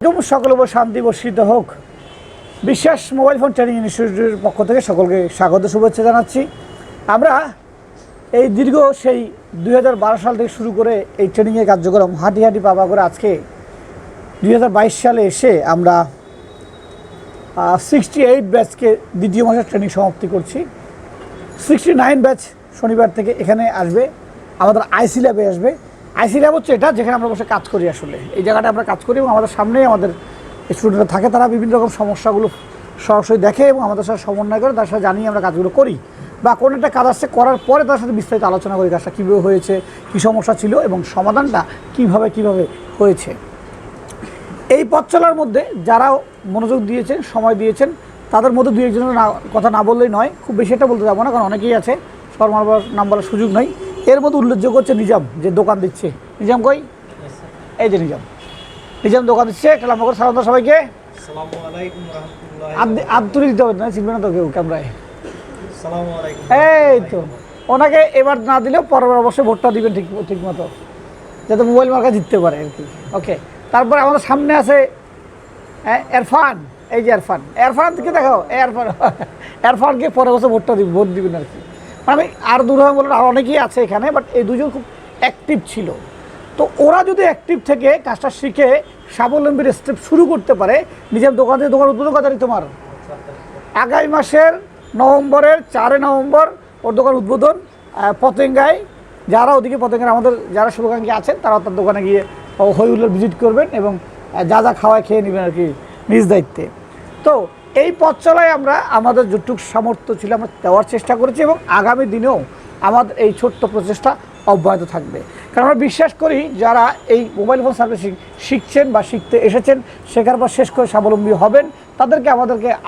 সকল উপর শান্তি বর্ষিত হোক। বিশ্বাস মোবাইল ফোন ট্রেনিং ইনস্টিটিউটের পক্ষ থেকে সকলকে স্বাগত শুভেচ্ছা জানাচ্ছি। আমরা এই দীর্ঘ সেই 2012 সাল থেকে শুরু করে এই ট্রেনিংয়ের কার্যক্রম হাঁটি হাঁটি পাবা করে আজকে 2022 সালে এসে আমরা 68 ব্যাচকে দ্বিতীয় মাসের ট্রেনিং সমাপ্তি করছি। 69 ব্যাচ শনিবার থেকে এখানে আসবে, আমাদের আইসি ল্যাবে আসবে। আইসি ল্যাব হচ্ছে এটা যেখানে আমরা বসে কাজ করি। আসলে এই জায়গাটা আমরা কাজ করি এবং আমাদের সামনেই আমাদের স্টুডেন্টরা থাকে। তারা বিভিন্ন রকম সমস্যাগুলো সরাসরি দেখে এবং আমাদের সাথে সমন্বয় করে তার সাথে জানিয়ে আমরা কাজগুলো করি, বা কোনো একটা কাজ আসছে করার পরে তার সাথে বিস্তারিত আলোচনা করি কাজটা কীভাবে হয়েছে, কী সমস্যা ছিল এবং সমাধানটা কীভাবে হয়েছে। এই পথ চলার মধ্যে যারা মনোযোগ দিয়েছেন, সময় দিয়েছেন, তাদের মধ্যে দুই একজনের কথা না বললেই নয়। খুব বেশি একটা বলতে যাবো না, কারণ অনেকেই আছে, সবার নাম বলার সুযোগ নেই। এর মধ্যে উল্লেখযোগ্য হচ্ছে নিজাম, যে দোকান দিচ্ছে। নিজাম কই? এই যে নিজাম দোকান দিচ্ছে। একটা লম্বা করে সালাম দাও সবাইকে। আব্দুল দিতে হবে না, চিনবে না তো কেউ ক্যামেরায়। এই তো ওনাকে এবার না দিলেও পরের অবশ্যই ভোটটা দিবেন ঠিক মতো, যাতে মোবাইল মার্কা জিততে পারে আর কি। ওকে, তারপর আমাদের সামনে আছে এরফান। এই যে এরফানকে দেখো, এরফানকে পরের বছর ভোট দিবেন আর কি। মানে আর দূর বলে আর অনেকেই আছে এখানে, বাট এই দুজন খুব অ্যাক্টিভ ছিল। তো ওরা যদি অ্যাক্টিভ থেকে কাজটা শিখে স্বাবলম্বীর স্টেপ শুরু করতে পারে, নিজের দোকান উদ্বোধন কথা তোমার আগামী মাসের নভেম্বরের 4 নভেম্বর ওর দোকান উদ্বোধন পতেঙ্গায়। যারা ওদিকে পতেঙ্গায় আমাদের যারা শুভাকাঙ্ক্ষী আছেন তারা তার দোকানে গিয়ে হইহুল্লোড় ভিজিট করবেন এবং যা খাওয়ায় খেয়ে নেবেন আর কি নিজ দায়িত্বে। তো এই পথ চলায় আমরা আমাদের যতটুকু সামর্থ্য ছিল আমরা দেওয়ার চেষ্টা করেছি এবং আগামী দিনেও আমাদের এই ছোট্ট প্রচেষ্টা অব্যাহত থাকবে। কারণ আমরা বিশ্বাস করি যারা এই মোবাইল ফোন সার্ভিসিং শিখছেন বা শিখতে এসেছেন, শেখার পর শেষ করে স্বাবলম্বী হবেন, তাদেরকে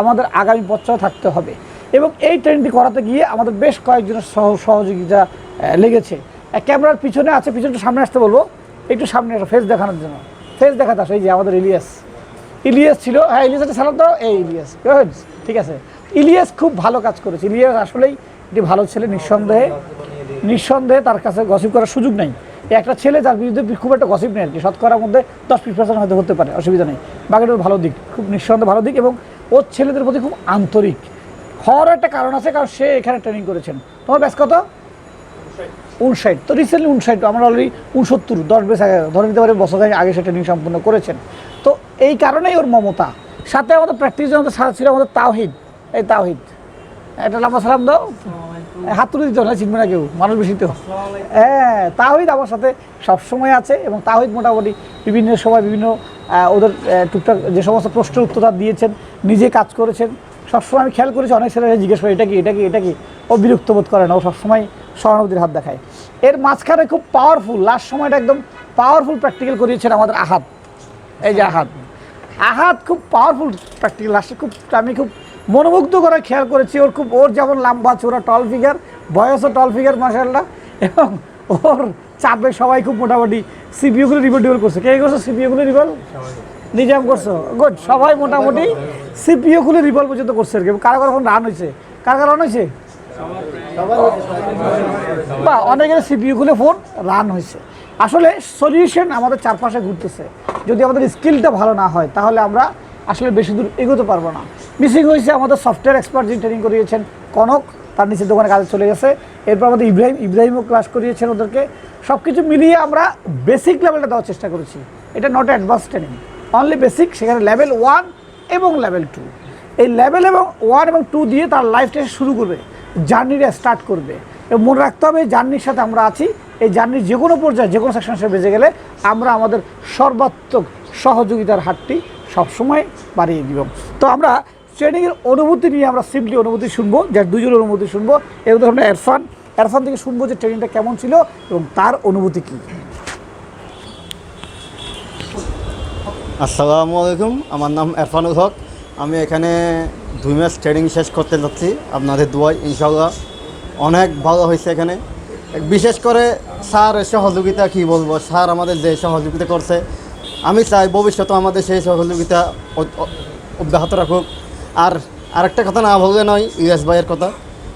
আমাদের আগামী পথ চলা থাকতে হবে। এবং এই ট্রেনিংটি করাতে গিয়ে আমাদের বেশ কয়েকজনের সহযোগিতা লেগেছে। ক্যামেরার পিছনে আছে, পিছনটা সামনে আসতে বলবো, একটু সামনে আসো ফেস দেখানোর জন্য। ফেস দেখাতে আসো। এই যে আমাদের ইলিয়াস ছিল। হ্যাঁ, ইলিয়াসের সালাম দাও। এই ইলিয়াস, ঠিক আছে। ইলিয়াস খুব ভালো কাজ করেছে। ইলিয়াস আসলেই এটি ভালো ছেলে, নিঃসন্দেহে তার কাছে গসিপ করার সুযোগ নেই। একটা ছেলে যার বিরুদ্ধে খুব একটা গসিপ নেই আর কি, শতকরার মধ্যে 10-20% হয়তো হতে পারে, অসুবিধা নেই। বাকিটা ভালো দিক, খুব নিঃসন্দেহে ভালো দিক। এবং ওর ছেলেদের প্রতি খুব আন্তরিক হওয়ার একটা কারণ আছে, কারণ সে এখানে ট্রেনিং করেছেন। তোমার ব্যাচ কত? 59। তো রিসেন্টলি 59, আমরা অলরেডি 69, 10 ব্যাচ আগে ধরে নিতে পারি বছর আগে সে ট্রেনিং সম্পূর্ণ করেছেন। তো এই কারণেই ওর মমতা। সাথে আমাদের প্র্যাকটিস আমাদের সাথে ছিল আমাদের তাওহিদ। এই তাওহিদ, একটা লম্বা সালাম দাও। হাত তুলে দিতে না, চিনবে না কেউ, মানুষ বেশি তো। হ্যাঁ, তাওহিদ আমার সাথে সবসময় আছে এবং তাওহিদ মোটামুটি বিভিন্ন সময় বিভিন্ন ওদের টুকটাক যে সমস্ত প্রশ্নের উত্তর দিয়েছেন, নিজে কাজ করেছেন। সবসময় আমি খেয়াল করেছি অনেক ছেলেরা জিজ্ঞেস করে এটা কি, ও বিরক্ত বোধ করে না, ও সবসময় সহানুভূতির হাত দেখায়। এর মাঝখানে খুব পাওয়ারফুল লাস্ট সময়টা একদম পাওয়ারফুল প্র্যাকটিক্যাল করিয়েছেন আমাদের আহাদ। এই যে আহাদ খুব পাওয়ারফুল প্র্যাকটিক্যাল লাস্টে, আমি খুব মনোমুগ্ধ করে খেয়াল করেছি। ওর যেমন লম্বা চোরা টল ফিগার, বয়সও টল ফিগার মাশাআল্লাহ, এবং ওর চাপে সবাই খুব মোটামুটি সিপিইউগুলো রিভল করছে। কে করছো সিপিইউগুলো রিভল? নিজাম করছো, গুড। সবাই মোটামুটি সিপিইউগুলো রিভল পর্যন্ত করছে আর কি। কার রান হয়েছে? কার রান হয়েছে? বা অনেকের সিপিইউগুলো ফোন রান হয়েছে। আসলে সলিউশন আমাদের চারপাশে ঘুরতেছে। যদি আমাদের স্কিলটা ভালো না হয় তাহলে আমরা আসলে বেশি দূর এগোতে পারবো না। মিসিং হয়েছে আমাদের সফটওয়্যার এক্সপার্ট যিনি ট্রেনিং করিয়েছেন কনক, তার নিচের দোকানে কাজে চলে গেছে। এরপর আমাদের ইব্রাহিমও ক্লাস করিয়েছেন ওদেরকে। সব কিছু মিলিয়ে আমরা বেসিক লেভেলটা দেওয়ার চেষ্টা করেছি। এটা not advance training, only basic. সেখানে লেভেল 1 এবং লেভেল 2, এই লেভেল 1 এবং 2 দিয়ে তার লাইফটা শুরু করবে, জার্নিটা স্টার্ট করবে। এবং মনে রাখতে হবে এই জার্নির সাথে আমরা আছি। এই জার্নির যে কোনো পর্যায়ে যে কোনো সেকশন বেজে গেলে আমরা আমাদের সর্বাত্মক সহযোগিতার হাতটি সবসময় বাড়িয়ে দিব। তো আমরা ট্রেনিংয়ের অনুভূতি নিয়ে আমরা সিম্পলি অনুভূতি শুনবো, যার দুজনের অনুভূতি শুনবো। এর মধ্যে আমরা এরফান থেকে শুনবো যে ট্রেনিংটা কেমন ছিল এবং তার অনুভূতি কী। আসসালামু আলাইকুম, আমার নাম এরফানুল হক। আমি এখানে 2 মাস ট্রেনিং শেষ করতে যাচ্ছি। আপনাদের দোয়ায় ইনশাআল্লাহ অনেক ভালো হয়েছে এখানে। বিশেষ করে স্যারের সহযোগিতা কি বলবো, স্যার আমাদের যে সহযোগিতা করছে, আমি চাই ভবিষ্যতে আমাদের সেই সহযোগিতা অব্যাহত রাখুক। আর আরেকটা কথা না বললে নয়, ইলিয়াস ভাইয়ের কথা।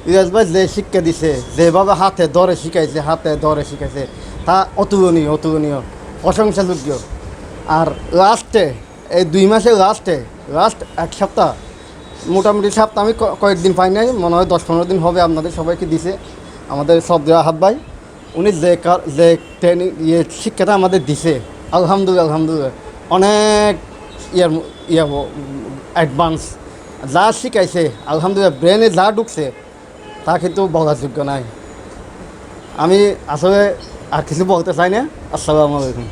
ইলিয়াস ভাই যে শিক্ষা দিছে, যেভাবে হাতে ধরে শিখাইছে তা অতুলনীয়, প্রশংসাযোগ্য। আর লাস্টে এই 2 মাসের লাস্ট এক সপ্তাহ, মোটামুটি সপ্তাহ আমি কয়েকদিন পাই নাই, মনে হয় 10-15 দিন হবে আপনাদের সবাইকে দিছে আমাদের শ্রদ্ধেয় আহাদ ভাই। উনি যে ট্রেনিং শিক্ষাটা আমাদের দিছে, আলহামদুলিল্লাহ অনেক অ্যাডভান্স যা শিখাইছে, আলহামদুলিল্লাহ ব্রেনে যা ঢুকছে তা কিন্তু বলার যোগ্য নাই। আমি আসলে আর কিছু বলতে চাই না। আসসালামু আলাইকুম।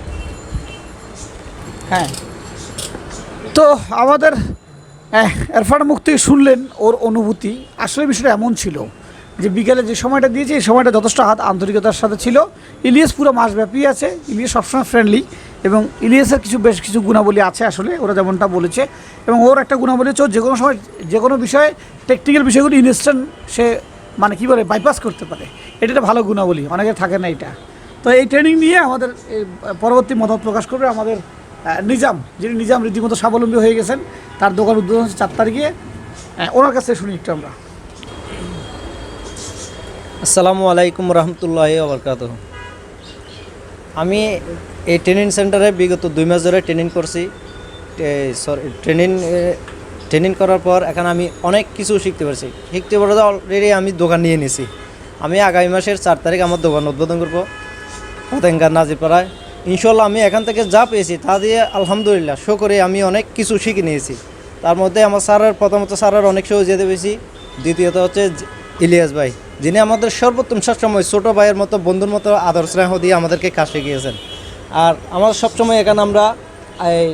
হ্যাঁ, তো আমাদের এরফান মুখ থেকে শুনলেন ওর অনুভূতি। আসলে বিষয়টা এমন ছিল যে বিকেলে যে সময়টা দিয়েছে এই সময়টা যথেষ্ট আন্তরিকতার সাথে ছিল। ইলিয়াস পুরো মাসব্যাপী আছে, ইলিয়াস সবসময় ফ্রেন্ডলি, এবং ইলিয়াসের বেশ কিছু গুণাবলী আছে আসলে, ওরা যেমনটা বলেছে। এবং ওর একটা গুণাবলী হচ্ছে যে কোনো সময় যে কোনো বিষয়ে টেকনিক্যাল বিষয়গুলো ইনস্ট্যান্ট সে মানে কী বলে বাইপাস করতে পারে। এটা একটা ভালো গুণাবলী, অনেকের থাকে না এটা। তো এই ট্রেনিং নিয়ে আমাদের পরবর্তী মতামত প্রকাশ করবে আমাদের নিজাম, যিনি রীতিমতো স্বাবলম্বী হয়ে গেছেন। তার দোকান উদ্বোধন হচ্ছে 4 তারিখে। ওনার কাছে শুনি একটু আমরা। আসসালামু আলাইকুম রহমতুল্লাহি ওয়া বারাকাতুহু। আমি এই ট্রেনিং সেন্টারে বিগত 2 মাস ধরে ট্রেনিং করছি। ট্রেনিং করার পর এখন আমি অনেক কিছু শিখতে পারছি। অলরেডি আমি দোকান নিয়ে নিয়েছি। আমি আগামী মাসের 4 তারিখ আমার দোকান উদ্বোধন করবো পতেঙ্গার নাজিরপাড়ায়। ইনশাল্লাহ আমি এখান থেকে যা পেয়েছি তা দিয়ে আলহামদুলিল্লাহ শুকরে আমি অনেক কিছু শিখে নিয়েছি। তার মধ্যে আমার প্রথমত স্যারের অনেক সহযোগিতা পেয়েছি। দ্বিতীয়ত হচ্ছে ইলিয়াস ভাই, যিনি আমাদের সর্বোত্তম সবসময় ছোটো ভাইয়ের মতো বন্ধুর মতো আদর স্নেহ দিয়ে আমাদেরকে কাজ শিখিয়েছেন। আর আমার সবসময় এখানে আমরা এই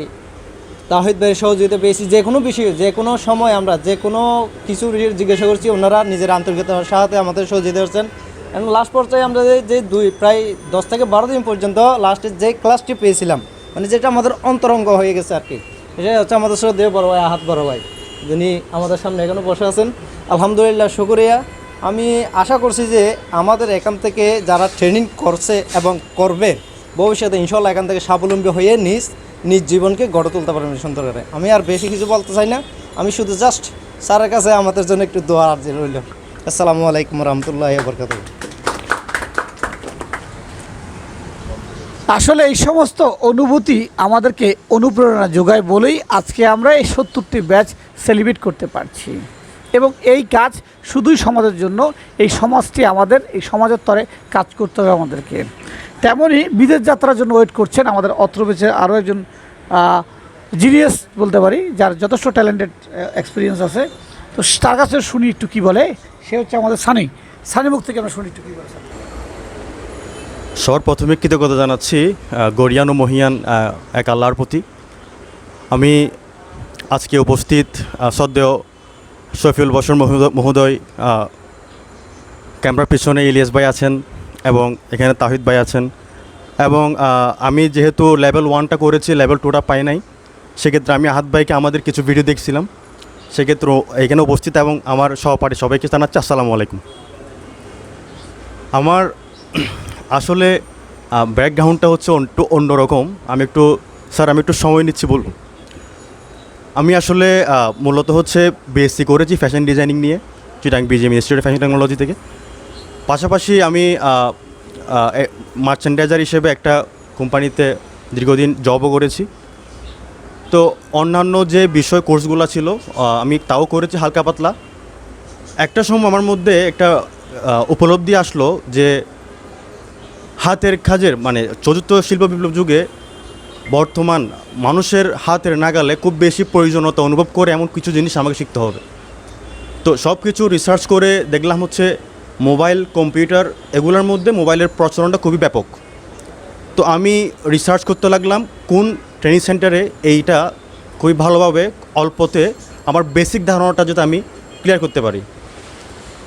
তাহিদ ভাইয়ের সহযোগিতা পেয়েছি। যে কোনো বিষয়ে যে কোনো সময় আমরা যে কোনো কিছু জিজ্ঞাসা করছি, ওনারা নিজের আন্তরিকতার সাথে আমাদের সহযোগিতা করছেন। এবং লাস্ট পর্যায়ে আমরা যে প্রায় 10 থেকে 12 দিন পর্যন্ত লাস্টের যে ক্লাসটি পেয়েছিলাম, মানে যেটা আমাদের অন্তরঙ্গ হয়ে গেছে আর কি, সেটাই হচ্ছে আমাদের শ্রদ্ধেয় বড় ভাই আহাদ বড় ভাই, যিনি আমাদের সামনে এখানে বসে আছেন। আলহামদুলিল্লাহ শুকরিয়া। আমি আশা করছি যে আমাদের এখান থেকে যারা ট্রেনিং করছে এবং করবে ভবিষ্যতে ইনশাল্লাহ এখান থেকে স্বাবলম্বী হয়ে নিজ জীবনকে গড়ে তুলতে পারবেন সুন্দর করে। আমি আর বেশি কিছু বলতে চাই না, আমি শুধু জাস্ট স্যারের কাছে আমাদের জন্য একটু দোয়া আর্জি রইল। আসসালামু আলাইকুম রহমতুল্লাহি ওয়া বারাকাতুহু। আসলে এই সমস্ত অনুভূতি আমাদেরকে অনুপ্রেরণা যোগায় বলেই আজকে আমরা এই 70টি ব্যাচ সেলিব্রেট করতে পারছি। এবং এই কাজ শুধুই সমাজের জন্য, এই সমাজটি আমাদের, এই সমাজের তরে কাজ করতে হবে আমাদেরকে। তেমনই বিদেশ যাত্রার জন্য ওয়েট করছেন আমাদের অত্র বেচে আরও একজন জিনিয়াস বলতে পারি, যার যথেষ্ট ট্যালেন্টেড এক্সপিরিয়েন্স আছে। তো তার কাছে শুনি একটু কী বলে। সে হচ্ছে আমাদের সানি মুখ থেকে আমরা শুনি একটু কী বলে। সবার প্রথমে কৃতজ্ঞতা জানাচ্ছি গরিয়ান ও মহিয়ান এক আল্লাহর প্রতি। আমি আজকে উপস্থিত শ্রদ্ধেয় শফিউল বশর মহোদয়, ক্যামেরার পিছনে ইলিয়াস ভাই আছেন এবং এখানে তাহিদ ভাই আছেন। এবং আমি যেহেতু লেভেল 1টা করেছি, লেভেল 2টা পাই নাই, সেক্ষেত্রে আমি আহাদ ভাইকে আমাদের কিছু ভিডিও দেখছিলাম, সেক্ষেত্রে এখানে উপস্থিত এবং আমার সহপাঠী সবাইকে জানাচ্ছি আসসালামু আলাইকুম। আমার আসলে ব্যাকগ্রাউন্ডটা হচ্ছে একটু অন্যরকম। আমি একটু সময় নিচ্ছি বলুন। আমি আসলে মূলত হচ্ছে বিএসসি করেছি ফ্যাশন ডিজাইনিং নিয়ে, Chittagong BGM institute fashion technology থেকে। পাশাপাশি আমি মার্চেন্ডাইজার হিসেবে একটা কোম্পানিতে দীর্ঘদিন জবও করেছি। তো অন্যান্য যে বিষয় কোর্সগুলো ছিল আমি তাও করেছি হালকা পাতলা। একটা সময় আমার মধ্যে একটা উপলব্ধি আসলো যে হাতের কাজের মানে চতুর্থ শিল্প বিপ্লব যুগে বর্তমান মানুষের হাতের নাগালে খুব বেশি প্রয়োজনীয়তা অনুভব করে এমন কিছু জিনিস আমাকে শিখতে হবে। তো সব কিছু রিসার্চ করে দেখলাম হচ্ছে মোবাইল, কম্পিউটার, এগুলোর মধ্যে মোবাইলের প্রচলনটা খুবই ব্যাপক। তো আমি রিসার্চ করতে লাগলাম কোন ট্রেনিং সেন্টারে এইটা খুবই ভালোভাবে অল্পতে আমার বেসিক ধারণাটা যাতে আমি ক্লিয়ার করতে পারি।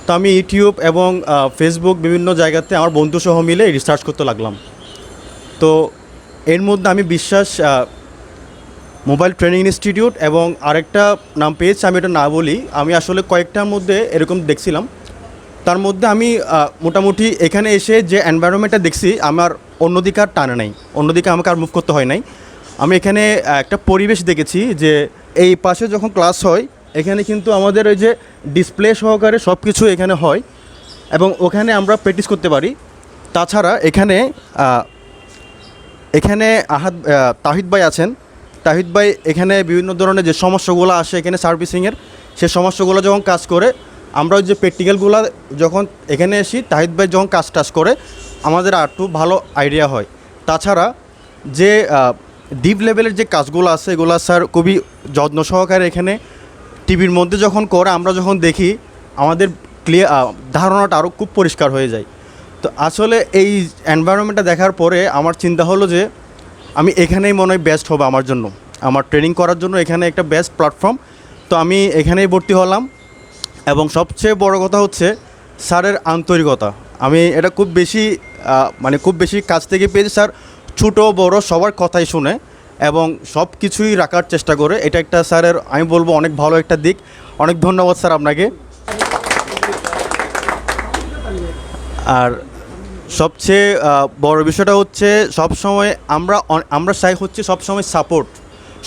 তো আমি ইউটিউব এবং ফেসবুক বিভিন্ন জায়গাতে আমার বন্ধুসহ মিলে রিসার্চ করতে লাগলাম। তো এর মধ্যে আমি বিশ্বাস মোবাইল ট্রেনিং ইনস্টিটিউট এবং আরেকটা নাম পেয়েছি, আমি এটা না বলি, আমি আসলে কয়েকটার মধ্যে এরকম দেখছিলাম। তার মধ্যে আমি মোটামুটি এখানে এসে যে এনভায়রনমেন্টটা দেখছি আমার অন্যদিকে আর টানে নাই, অন্যদিকে আমাকে আর মুভ করতে হয় নাই। আমি এখানে একটা পরিবেশ দেখেছি যে এই পাশে যখন ক্লাস হয় এখানে কিন্তু আমাদের ওই যে ডিসপ্লে সহকারে সব কিছু এখানে হয় এবং ওখানে আমরা প্র্যাকটিস করতে পারি। তাছাড়া এখানে তাহিদ ভাই আছেন, তাহিদ ভাই এখানে বিভিন্ন ধরনের যে সমস্যাগুলো আসে এখানে সার্ভিসিংয়ের, সেই সমস্যাগুলো যখন কাজ করে, আমরা ওই যে প্র্যাকটিক্যালগুলো যখন এখানে এসি, তাহিদ ভাই যখন কাজ টাজ করে আমাদের আর একটু ভালো আইডিয়া হয়। তাছাড়া যে ডিপ লেভেলের যে কাজগুলো আছে এগুলো স্যার খুবই যত্ন সহকারে এখানে টিভির মধ্যে যখন করে আমরা যখন দেখি আমাদের ধারণাটা আরও খুব পরিষ্কার হয়ে যায়। তো আসলে এই এনভায়রনমেন্টটা দেখার পরে আমার চিন্তা হলো যে আমি এখানেই মনে হয় বেস্ট হবে আমার জন্য, আমার ট্রেনিং করার জন্য এখানে একটা বেস্ট প্ল্যাটফর্ম। তো আমি এখানেই ভর্তি হলাম। এবং সবচেয়ে বড় কথা হচ্ছে স্যারের আন্তরিকতা। আমি এটা খুব বেশি কাছ থেকে পেয়েছি। স্যার ছোটো বড় সবার কথাই শুনে এবং সব কিছুই রাখার চেষ্টা করে, এটা একটা স্যারের আমি বলবো অনেক ভালো একটা দিক। অনেক ধন্যবাদ স্যার আপনাকে। আর সবচেয়ে বড় বিষয়টা হচ্ছে সবসময় আমরা চাই হচ্ছে সবসময় সাপোর্ট,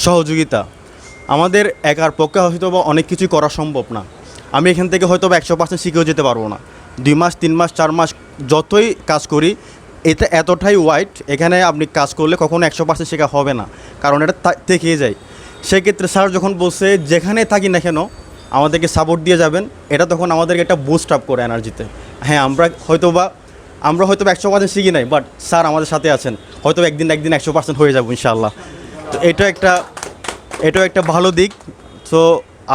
সহযোগিতা। আমাদের একার পক্ষে হয়তো বা অনেক কিছুই করা সম্ভব না। আমি এখান থেকে হয়তো বা 100% শিখেও যেতে পারবো না। 2 মাস 3 মাস 4 মাস যতই কাজ করি, এটা এতটাই ওয়াইড, এখানে আপনি কাজ করলে কখনো 100% শেখা হবে না, কারণ এটা থেকেই যায়। সেক্ষেত্রে স্যার যখন বলছে যেখানে থাকি না কেন আমাদেরকে সাপোর্ট দিয়ে যাবেন, এটা তখন আমাদেরকে একটা বুস্ট আপ করে এনার্জিতে। হ্যাঁ, আমরা হয়তো বা 100% শিখি নাই, বাট স্যার আমাদের সাথে আছেন, হয়তো একদিন 100% হয়ে যাবো ইনশাআল্লাহ। তো এটাও একটা ভালো দিক। তো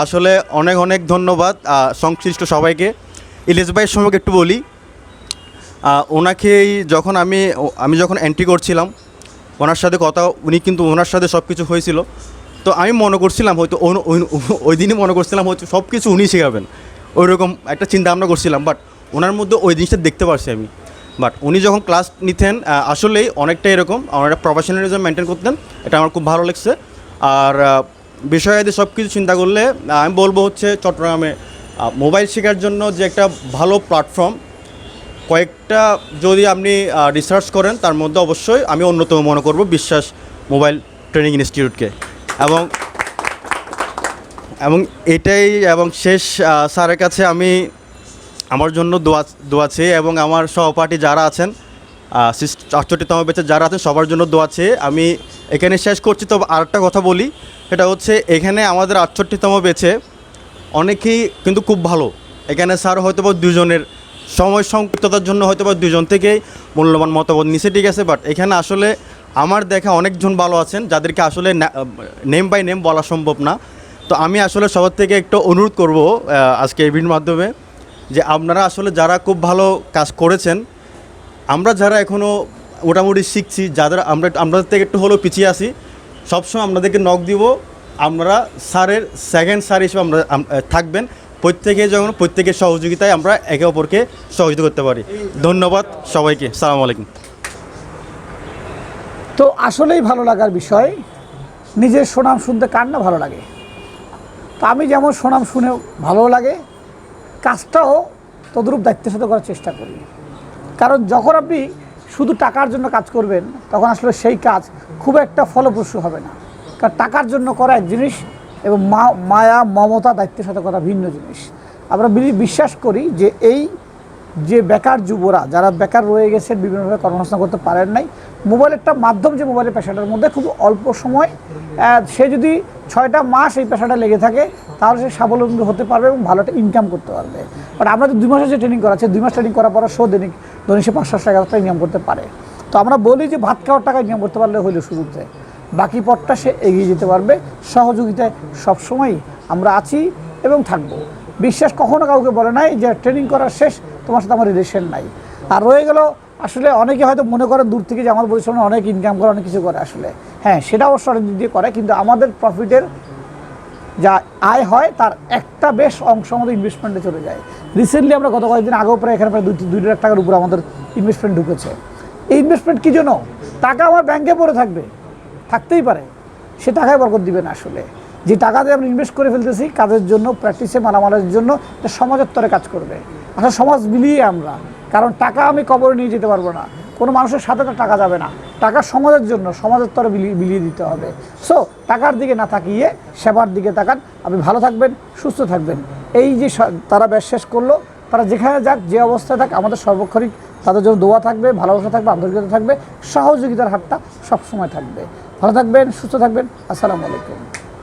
আসলে অনেক অনেক ধন্যবাদ সংশ্লিষ্ট সবাইকে। ইলিশ ভাইয়ের সম্পর্কে একটু বলি। ওনাকেই যখন আমি যখন এন্ট্রি করছিলাম ওনার সাথে ওনার সাথে সব কিছু হয়েছিল। তো আমি মনে করছিলাম হয়তো ওই দিনই মনে করছিলাম হয়তো সব কিছু উনি শেখাবেন, ওইরকম একটা চিন্তা ভাবনা করছিলাম। বাট ওনার মধ্যে ওই জিনিসটা দেখতে পারছি আমি। বাট উনি যখন ক্লাস নিতেন আসলেই অনেকটা এরকম একটা প্রফেশনালিজম মেনটেন করতেন, এটা আমার খুব ভালো লাগছে। আর বিষয়াদি সব কিছু চিন্তা করলে আমি বলবো হচ্ছে চট্টগ্রামে মোবাইল শেখার জন্য যে একটা ভালো প্ল্যাটফর্ম, কয়েকটা যদি আপনি রিসার্চ করেন তার মধ্যে অবশ্যই আমি অন্যতম মনে করব বিশ্বাস মোবাইল ট্রেনিং ইনস্টিটিউটকে। এবং এটাই এবং শেষ স্যারের কাছে আমি আমার জন্য দোয়া চেয়ে এবং আমার সহপাঠী যারা আছেন 68তম ব্যাচে যারা আছেন সবার জন্য দোয়া চেয়ে আমি এখানে শেষ করছি। তবে আরেকটা কথা বলি, সেটা হচ্ছে এখানে আমাদের 68তম ব্যাচে অনেকেই কিন্তু খুব ভালো। এখানে স্যার হয়তো বা দুজনের সময় সংক্ষিপ্ততার জন্য হয়তো বা দুজন থেকেই মূল্যবান মতামত নিচে, ঠিক আছে। বাট এখানে আসলে আমার দেখা অনেকজন ভালো আছেন যাদেরকে আসলে নেম বাই নেম বলা সম্ভব না। তো আমি আসলে সবার থেকে একটু অনুরোধ করব আজকে এই ভিডিওর মাধ্যমে যে আপনারা আসলে যারা খুব ভালো কাজ করেছেন, আমরা যারা এখনও মোটামুটি শিখছি, আমাদের থেকে একটু হলেও পিছিয়ে আসি, সবসময় আপনাদেরকে নক দিব। আপনারা স্যারের সেকেন্ড স্যার হিসেবে থাকবেন। প্রত্যেকের সহযোগিতায় আমরা একে অপরকে সহযোগিতা করতে পারি। ধন্যবাদ সবাইকে। আসসালামু আলাইকুম। তো আসলেই ভালো লাগার বিষয়, নিজের সুনাম শুনতে কার না ভালো লাগে। তো আমি যেমন সুনাম শুনেও ভালো লাগে, কাজটাও তদ্রূপ দায়িত্বের সাথে করার চেষ্টা করি। কারণ যখন আপনি শুধু টাকার জন্য কাজ করবেন তখন আসলে সেই কাজ খুব একটা ফলপ্রসূ হবে না। কারণ টাকার জন্য করা এক জিনিস এবং মায়া মমতা দায়িত্বের সাথে করা ভিন্ন জিনিস। আমরা বিশ্বাস করি যে এই যে বেকার যুবরা যারা বেকার রয়ে গেছেন, বিভিন্নভাবে কর্মসংস্থান করতে পারেন নাই, মোবাইল একটা মাধ্যম, যে মোবাইলের পেশাটার মধ্যে খুব অল্প সময় সে যদি 6টা মাস এই পেশাটা লেগে থাকে তাহলে সে স্বাবলম্বী হতে পারবে এবং ভালো একটা ইনকাম করতে পারবে। বাট আমরা তো 2 মাসের যে ট্রেনিং করাচ্ছে, 2 মাস ট্রেনিং করার পর দৈনিক সে 500 টাকা ইনকাম করতে পারে। তো আমরা বলি যে ভাত খাওয়ার টাকা ইনকাম করতে পারলে হইলো শুরুতে, বাকি পথটা সে এগিয়ে যেতে পারবে। সহযোগিতায় সবসময়ই আমরা আছি এবং থাকবো। বিশ্বাস কখনো কাউকে বলে নাই যে ট্রেনিং করার শেষ তোমার সাথে আমার রিলেশন নাই। আর রয়ে গেল আসলে অনেকে হয়তো মনে করেন দূর থেকে যে আমার পরিশ্রমে অনেক ইনকাম করে, অনেক কিছু করে। আসলে হ্যাঁ, সেটা অবশ্য অনেক দিক দিয়ে করে, কিন্তু আমাদের প্রফিটের যা আয় হয় তার একটা বেশ অংশ আমাদের ইনভেস্টমেন্টে চলে যায়। রিসেন্টলি আমরা গত কয়েকদিন আগেও প্রায় এখানে প্রায় 2 লাখ টাকার উপরে আমাদের ইনভেস্টমেন্ট ঢুকেছে। এই ইনভেস্টমেন্ট কী জন্য? টাকা আমার ব্যাংকে পড়ে থাকতেই পারে, সে টাকায় বরকত দিবে না। আসলে যে টাকা দিয়ে আমরা ইনভেস্ট করে ফেলতেছি কাজের জন্য, প্র্যাকটিসে, মালামালের জন্য, এটা সমাজের তরে কাজ করবে। আসলে সমাজ মিলিয়ে আমরা, কারণ টাকা আমি কবরে নিয়ে যেতে পারবো না, কোনো মানুষের সাথে তো টাকা যাবে না। টাকা সমাজের জন্য, সমাজের তরে বিলিয়ে দিতে হবে। সো টাকার দিকে না তাকিয়ে সেবার দিকে তাকান। আপনি ভালো থাকবেন, সুস্থ থাকবেন। এই যে তারা ব্যাস শেষ করলো, তারা যেখানে যাক, যে অবস্থায় থাক, আমাদের সর্বক্ষণিক তাদের জন্য দোয়া থাকবে, ভালোবাসা থাকবে, আন্তরিকতা থাকবে, সহযোগিতার হাতটা সবসময় থাকবে। ভালো থাকবেন, সুস্থ থাকবেন। আসসালামু আলাইকুম।